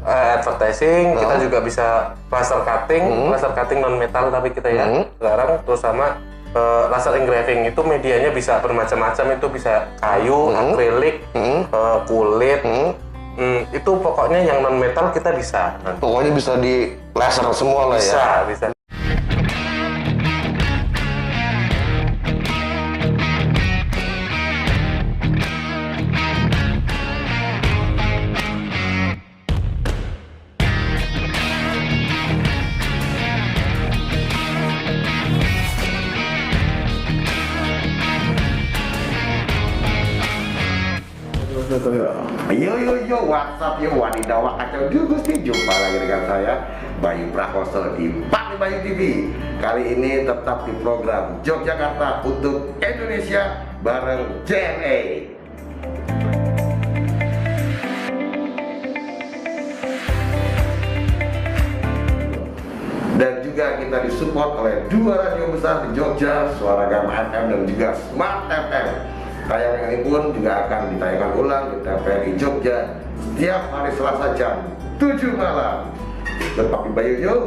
Advertising, kita juga bisa laser cutting non metal tapi kita ya sekarang, terus sama laser engraving itu medianya bisa bermacam-macam, itu bisa kayu, akrilik, kulit, itu pokoknya yang non metal kita bisa. Pokoknya bisa di laser semua lah ya. Bisa. Yo, what's up yo, wadidaw kacau juga sih. Jumpa lagi dengan saya Bayu Prakoso di Pak Bayu TV. Kali ini tetap di program Yogyakarta untuk Indonesia bareng JNE. Dan juga kita disupport oleh dua radio besar di Jogja, Suara Gama FM dan juga Smart FM. Tayangan ini pun juga akan ditayangkan ulang di TVRI Jogja setiap hari Selasa jam 7 malam. Tetap di Bayu yo.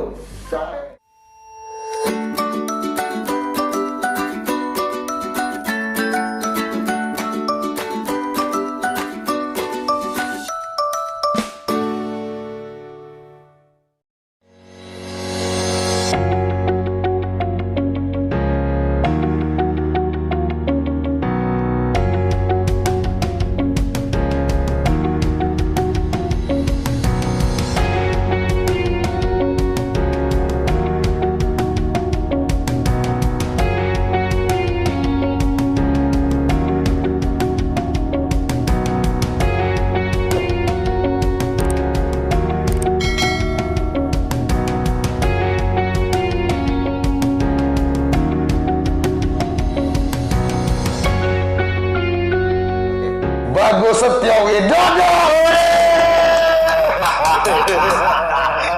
Bagus Setio Widodo.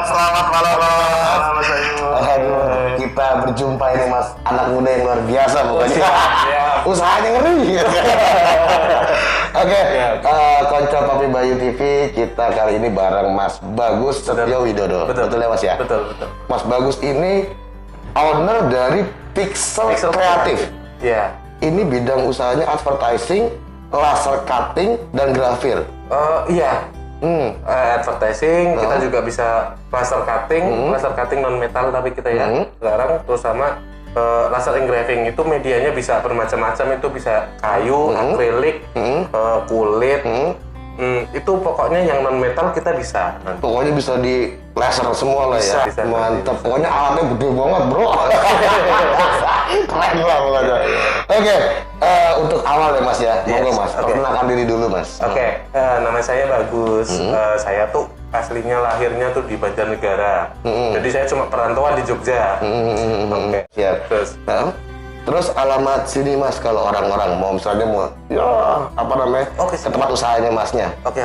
Selamat malam Mas Ayu. Aduh, kita berjumpa ini Mas, anak muda yang luar biasa pokoknya. Usahanya ngeri. Oke, konco Papi Bayu TV, kita kali ini bareng Mas Bagus Setio Widodo. Betul ya Mas ya? Betul. Mas Bagus ini owner dari Pixel Kreatif. Iya. Ini bidang usahanya advertising, laser cutting, dan grafir. Iya. Advertising, kita juga bisa laser cutting non metal tapi kita ya sekarang, terus sama laser engraving itu medianya bisa bermacam-macam, itu bisa kayu, akrilik, kulit, itu pokoknya yang non metal kita bisa. Pokoknya bisa di laser semua lah ya. Bisa. Mantap. Pokoknya alatnya gede banget bro. Keren lah pokoknya. Oke, untuk awal ya Mas ya. Monggo Mas, perkenalkan diri dulu Mas. Oke, nama saya Bagus. Saya tuh aslinya lahirnya tuh di Banjarnegara. Jadi saya cuma perantauan di Jogja. Oke. Siap. Terus alamat sini Mas, kalau orang-orang mau misalnya mau apa namanya? Ke tempat usahanya Masnya. Oke.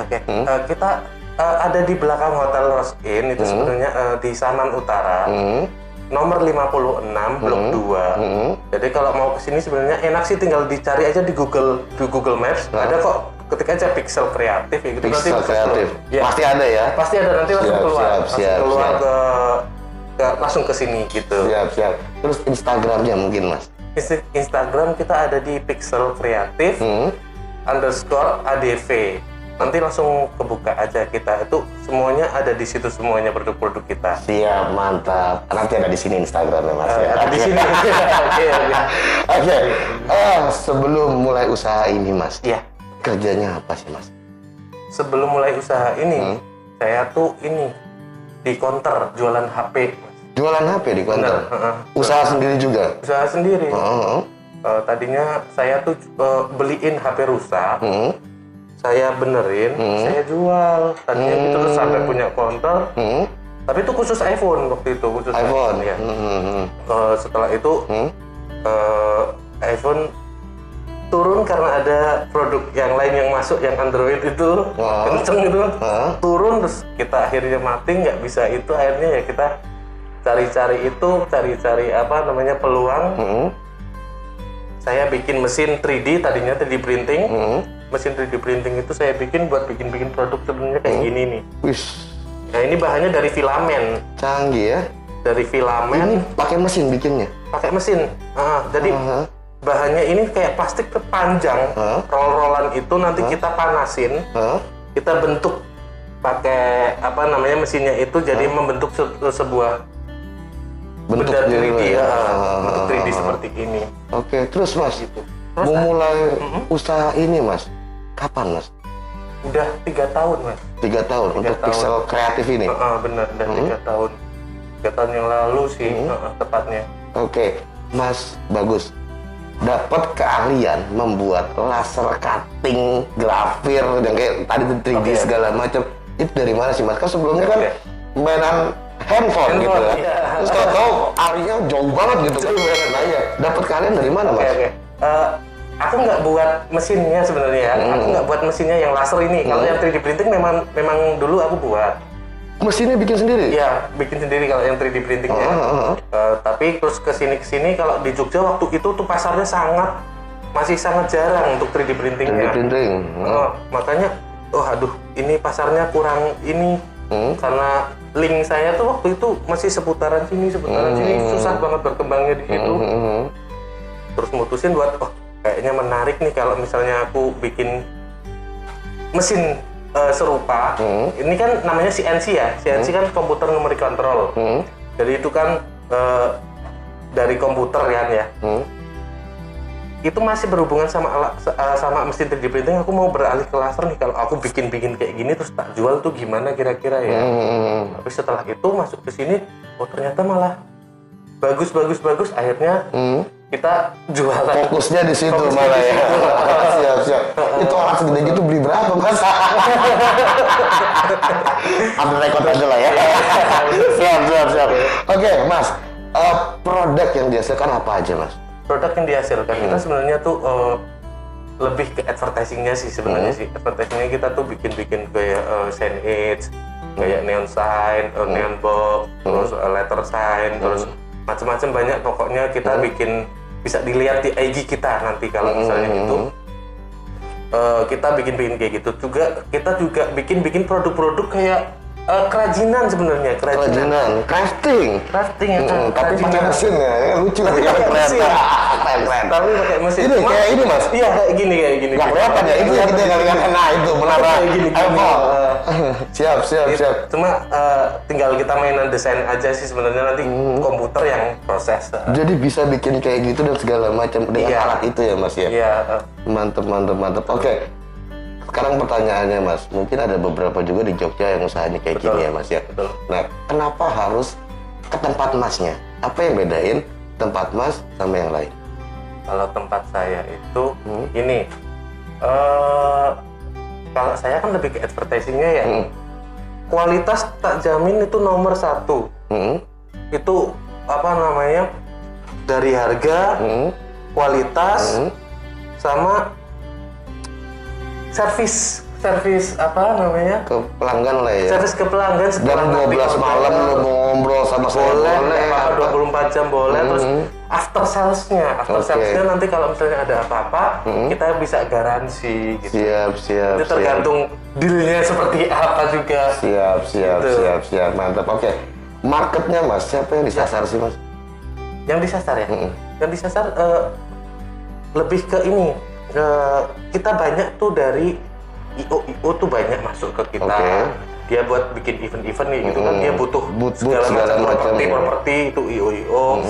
Kita ada di belakang Hotel Rose Inn, itu sebenarnya di Saman Utara. Nomor 56 Blok 2. Jadi kalau mau ke sini sebenarnya enak sih, tinggal dicari aja di Google Maps. Ada kok, ketik aja Pixel Kreatif ya gitu. Pixel Kreatif. Ya. Pasti ada ya? Pasti ada, nanti langsung keluar. Siap. Langsung ke sini gitu. Siap. Terus Instagramnya mungkin Mas? Instagram kita ada di Pixel Kreatif _ADV. Nanti langsung kebuka aja, kita itu semuanya ada di situ, semuanya produk-produk kita. Siap, mantap. Nanti ada di sini Instagramnya Mas ya. Ada di sini. Oke. Sebelum mulai usaha ini Mas, kerjanya apa sih Mas? Sebelum mulai usaha ini, saya tuh di counter jualan HP. Jualan HP di counter? Usaha sendiri juga? Usaha sendiri. Tadinya saya tuh beliin HP rusak. Saya benerin, saya jual. Tadinya gitu, terus sampai punya counter. Tapi itu khusus iPhone waktu itu, khusus iPhone ya. Setelah itu iPhone turun karena ada produk yang lain yang masuk, yang Android itu kenceng gitu. Turun, terus kita akhirnya mati, nggak bisa itu. Akhirnya ya kita cari-cari apa namanya peluang. Saya bikin mesin 3D, tadinya 3D printing. mesin 3D printing itu saya bikin buat bikin produk sebenarnya kayak gini nih. Wis. Nah ini bahannya dari filamen. Canggih ya. Dari filamen. Ini pakai mesin bikinnya? Pakai mesin. Jadi bahannya ini kayak plastik panjang. Roll-rollan itu nanti kita panasin. Kita bentuk pakai apa namanya mesinnya itu jadi membentuk sebuah bentuk benda 3D ya. bentuk 3D seperti ini. Oke, terus Mas, Gitu. memulai usaha ini Mas, kapan Mas? Udah 3 tahun Mas. 3 tahun 3 untuk tahun. Pixel Kreatif ini? Benar, udah 3 tahun. 3 tahun yang lalu sih tepatnya. Oke, Mas Bagus. Dapat keahlian membuat laser cutting, grafir, yang kayak tadi tuh 3D segala macam. Itu dari mana sih Mas? Kan sebelumnya kan mainan handphone gitu ya. Iya. Terus kalau tahu area jauh banget gitu kan. Nah iya, dapat keahlian dari mana Mas? Aku nggak buat mesinnya sebenarnya. Aku nggak buat mesinnya yang laser ini. Kalau yang 3D printing memang dulu aku buat. Mesinnya bikin sendiri? Iya, bikin sendiri kalau yang 3D printingnya. Tapi terus kesini kalau di Jogja waktu itu tuh pasarnya masih sangat jarang untuk 3D printingnya. 3D printing. Makanya, aduh, ini pasarnya kurang ini karena link saya tuh waktu itu masih seputaran sini, susah banget berkembangnya di situ. Terus mutusin buat, kayaknya menarik nih kalau misalnya aku bikin mesin serupa. Ini kan namanya CNC ya. CNC kan komputer numeric control. Jadi itu kan dari komputer kan ya. Itu masih berhubungan sama mesin 3D printing. Aku mau beralih ke laser nih. Kalau aku bikin kayak gini terus tak jual tuh gimana kira-kira ya. Tapi setelah itu masuk ke sini, ternyata malah bagus. Akhirnya kita jualan. Fokusnya di situ malah ya. Siap. Itu alat segede gitu beli berapa Mas? Ambil rekod aja lah ya. Siap. Oke Mas, produk yang dihasilkan apa aja Mas? Produk yang dihasilkan kita sebenarnya tuh lebih ke advertisingnya sih sebenarnya sih. Advertisingnya kita tuh bikin kayak signage, kayak neon sign, neon box, terus letter sign, terus macam-macam banyak. Pokoknya kita bikin, bisa dilihat di IG kita nanti kalau misalnya itu kita bikin kayak gitu. Kita juga bikin produk-produk kayak kerajinan sebenarnya. Kerajinan, crafting ya. Tapi pakai mesin ya, lucu ya. Keren. Tapi pakai mesin. Ini kayak ini Mas. Iya kayak gini. Gak kelihatan ya, itu yang kita lihat. Nah itu menara iPhone. Siap. Cuma tinggal kita mainan desain aja sih sebenarnya, nanti komputer yang proses. Jadi bisa bikin kayak gitu dan segala macam dengan alat itu ya Mas ya. Iya. Mantep. Oke. Sekarang pertanyaannya Mas, mungkin ada beberapa juga di Jogja yang usahanya kayak gini ya Mas ya. Betul. Nah, kenapa harus ke tempat Masnya? Apa yang bedain tempat Mas sama yang lain? Kalau tempat saya itu ini, kalau saya kan lebih ke advertisingnya ya. Kualitas tak jamin itu nomor 1. Itu apa namanya, dari harga, kualitas, sama servis apa namanya? Ke pelanggan lah ya. Servis ke pelanggan setelah Jam 12 malam lu mau ngobrol sama saya boleh, 24 jam boleh. Terus after salesnya nanti kalau misalnya ada apa-apa kita bisa garansi gitu. Siap. Itu tergantung dealnya seperti apa juga. Siap. Mantap. Oke. Marketnya Mas, siapa yang disasar sih Mas? Yang disasar ya? Yang disasar lebih ke ini. Kita banyak tuh dari IO tuh banyak masuk ke kita. Dia buat bikin event-event nih gitu kan, dia butuh segala macam properti itu IO.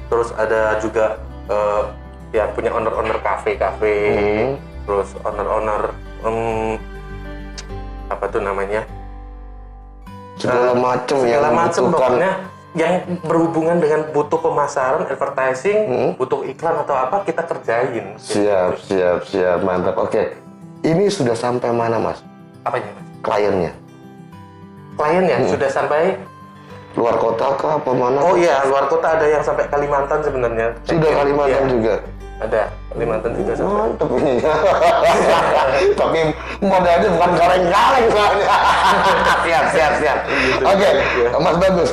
Terus ada juga ya punya owner kafe, terus owner apa tuh namanya, segala macam pokoknya yang berhubungan dengan butuh pemasaran, advertising, butuh iklan atau apa, kita kerjain. Siap. Mantap. Oke. Ini sudah sampai mana Mas? Apanya Mas? Kliennya sudah sampai luar kota kah apa mana? Oh iya, luar kota ada yang sampai Kalimantan sebenarnya. Sudah Kalimantan juga? Ada, Kalimantan juga sampai. Mantap ini. Tapi modalnya bukan kaleng-kaleng soalnya. Siap. Oke, Mas Bagus.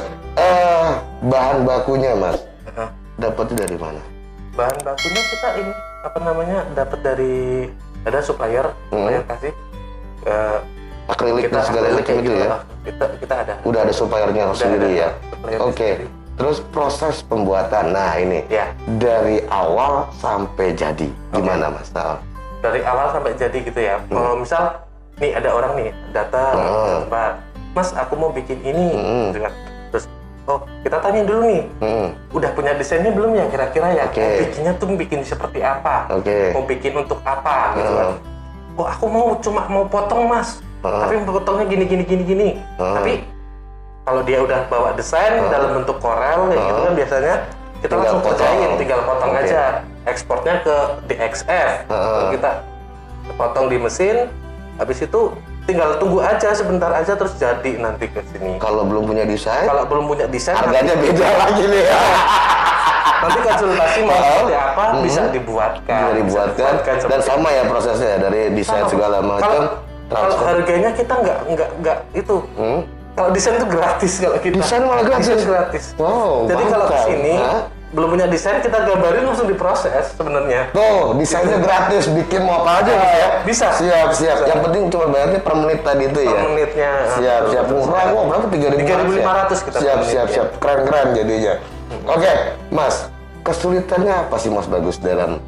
Bahan bakunya Mas, dapatnya dari mana? Bahan bakunya kita ini apa namanya, dapat dari ada supplier kasih akrilik dan segala macam itu ya. Kita ada. Udah ada suppliernya sendiri ya. Oke. Sendiri. Terus proses pembuatan. Nah, ini Ya. dari awal sampai jadi gimana Mas? Dari awal sampai jadi gitu ya. Misal nih ada orang nih datang, Pak, Mas aku mau bikin ini, gitu kan. Terus kita tanya dulu nih, udah punya desainnya belum ya kira-kira ya? Bikinnya tuh bikin seperti apa? Mau bikin untuk apa? Gitu kan. Aku cuma mau potong Mas, tapi potongnya gini. Tapi kalau dia udah bawa desain dalam bentuk Corel ya gitu kan biasanya kita langsung kerjain, tinggal potong aja. Ekspornya ke DXF, kita potong di mesin, habis itu tinggal tunggu aja sebentar aja terus jadi nanti ke sini. Kalau belum punya desain? Kalau belum punya desain harganya beda lagi nih ya. Nanti konsultasi mau seperti apa bisa dibuatkan. Dan sama ya prosesnya dari desain segala macam. Kalau harganya kita nggak itu. Kalau desain itu gratis kalau kita. Desain malah gratis. Wow. Jadi kalau kesini belum punya desain kita gambarin langsung diproses sebenarnya. Tuh desainnya gratis, bikin mau apa aja ya? Bisa. Siap. Yang penting cuma bayarnya per menit tadi itu ya. Per menitnya. Siap. Murah kok, berapa? 3.500 kita. Siap. Keren jadinya. Oke, Mas. Kesulitannya apa sih Mas Bagus dalam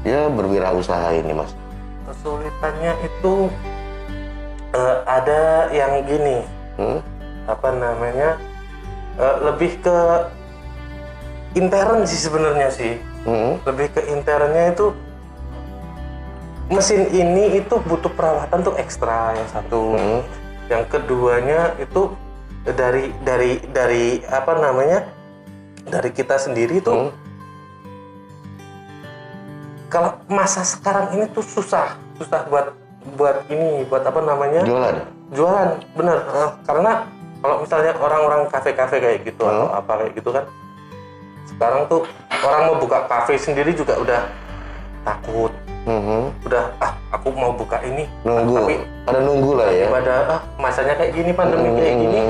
berwirausaha ini Mas? Kesulitannya itu ada yang gini. Lebih ke intern sih sebenarnya sih. Lebih ke internnya itu mesin ini itu butuh perawatan tuh ekstra yang satu. Yang keduanya itu dari dari kita sendiri tuh kalau masa sekarang ini tuh susah buat jualan bener. Karena kalau misalnya orang-orang kafe-kafe kayak gitu atau apa kayak gitu kan sekarang tuh orang mau buka kafe sendiri juga udah takut. Udah aku mau buka ini tapi ada nunggu lah ya. Pada masanya kayak gini, pandemi kayak gini.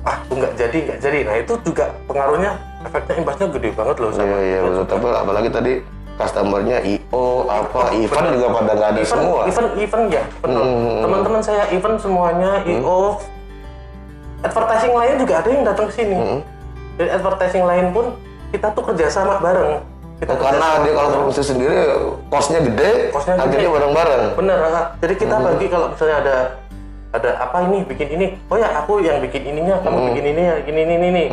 Aku nggak jadi. Nah itu juga pengaruhnya, efeknya imbasnya gede banget loh sama. Iya betul. Tapi apalagi tadi customernya IO event juga pada nggak ada semua. Event ya, betul. Teman-teman saya event semuanya IO. Advertising lain juga ada yang datang ke sini. Dari advertising lain pun kita tuh kerjasama bareng. Karena dia kalau produksi sendiri kosnya gede, akhirnya bareng-bareng. Bener. Jadi kita bagi kalau misalnya ada apa ini bikin ini, oh ya aku yang bikin ininya, kamu bikin ini ya, ini.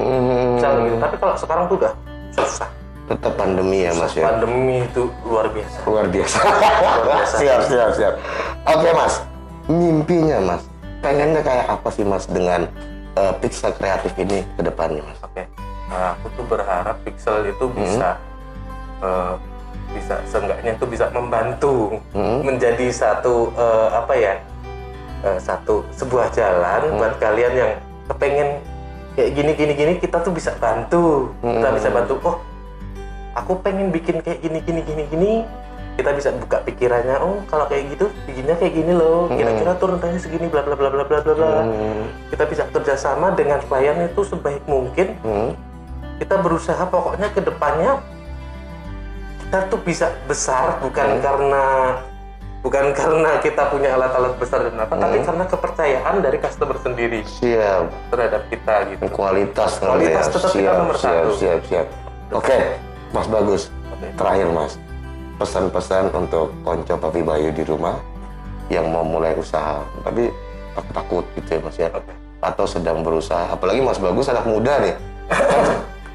Misalnya gitu. Tapi kalau sekarang tuh udah susah. Tetap pandemi ya Mas ya. Pandemi itu luar biasa. Siap. Oke Mas, mimpinya Mas, pengennya kayak apa sih Mas dengan Pixel Kreatif ini ke depannya Mas? Oke. Aku tuh berharap Pixel itu bisa seenggaknya itu bisa membantu menjadi satu sebuah jalan buat kalian yang kepengen kayak gini kita tuh bisa bantu. Kita bisa bantu. Oh, aku pengen bikin kayak gini. Kita bisa buka pikirannya. Oh, kalau kayak gitu bikinnya kayak gini loh. Kira-kira tuh rentangnya segini bla bla bla bla bla bla. Kita bisa kerjasama dengan klien itu sebaik mungkin. Kita berusaha pokoknya ke depannya kita tuh bisa besar bukan karena kita punya alat-alat besar dan apa, tapi karena kepercayaan dari customer sendiri. Siap. Terhadap kita gitu. Kualitas tetap kita nomor satu. Siap. Oke, Mas Bagus. Terakhir Mas, pesan-pesan untuk konco Papi Bayu di rumah yang mau mulai usaha, tapi takut gitu ya Mas ya. Atau sedang berusaha, apalagi Mas Bagus anak muda nih.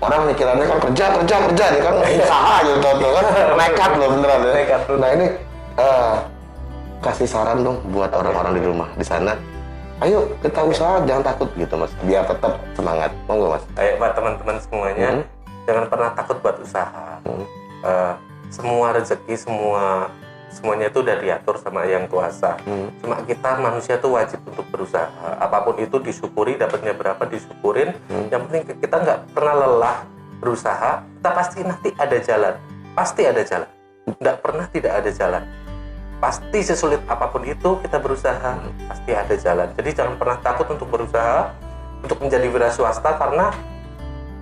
Orang pikirannya kan kerja nih kan usaha gitu kan nekat loh beneran ya. Nah ini kasih saran dong buat orang-orang di rumah di sana. Ayo kita usaha, jangan takut gitu Mas, biar tetap semangat. Monggo Mas. Ayo buat teman-teman semuanya, jangan pernah takut buat usaha. Semua rezeki semuanya itu udah diatur sama Yang Kuasa. Cuma kita manusia tuh wajib untuk berusaha. Apapun itu disyukuri, dapatnya berapa disyukurin. Yang penting kita nggak pernah lelah berusaha. Kita pasti nanti ada jalan. Pasti ada jalan. Nggak pernah tidak ada jalan. Pasti sesulit apapun itu kita berusaha. Pasti ada jalan. Jadi jangan pernah takut untuk berusaha, untuk menjadi wira swasta, karena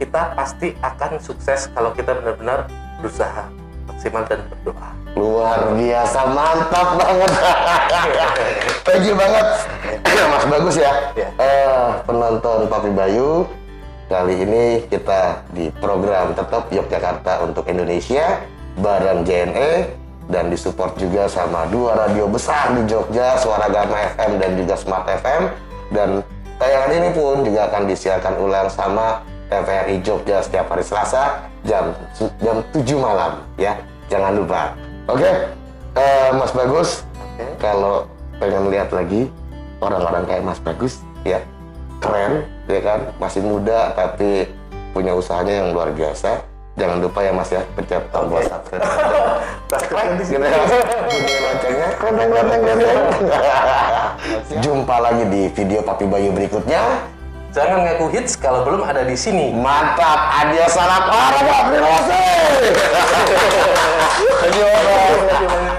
kita pasti akan sukses kalau kita benar-benar berusaha maksimal dan berdoa. Luar biasa, mantap banget. Thank you banget, Mas Bagus ya. Penonton Papi Bayu, kali ini kita di program Tetap Yogyakarta untuk Indonesia bareng JNE dan disupport juga sama dua radio besar di Jogja, Suara Gama FM dan juga Smart FM. Dan tayangan ini pun juga akan disiarkan ulang sama TVRI Jogja setiap hari Selasa jam 7 malam ya. Jangan lupa. Oke, Mas Bagus, kalau pengen lihat lagi orang-orang kayak Mas Bagus, ya keren, ya kan, masih muda tapi punya usahanya yang luar biasa. Jangan lupa ya Mas ya, pencet tombol subscribe. Bunyi loncengnya, Jumpa lagi di video Papi Bayu berikutnya. Jangan ngaku hits kalau belum ada di sini. Mantap, adios, salam olahraga, terima kasih. Terima kasih banyak.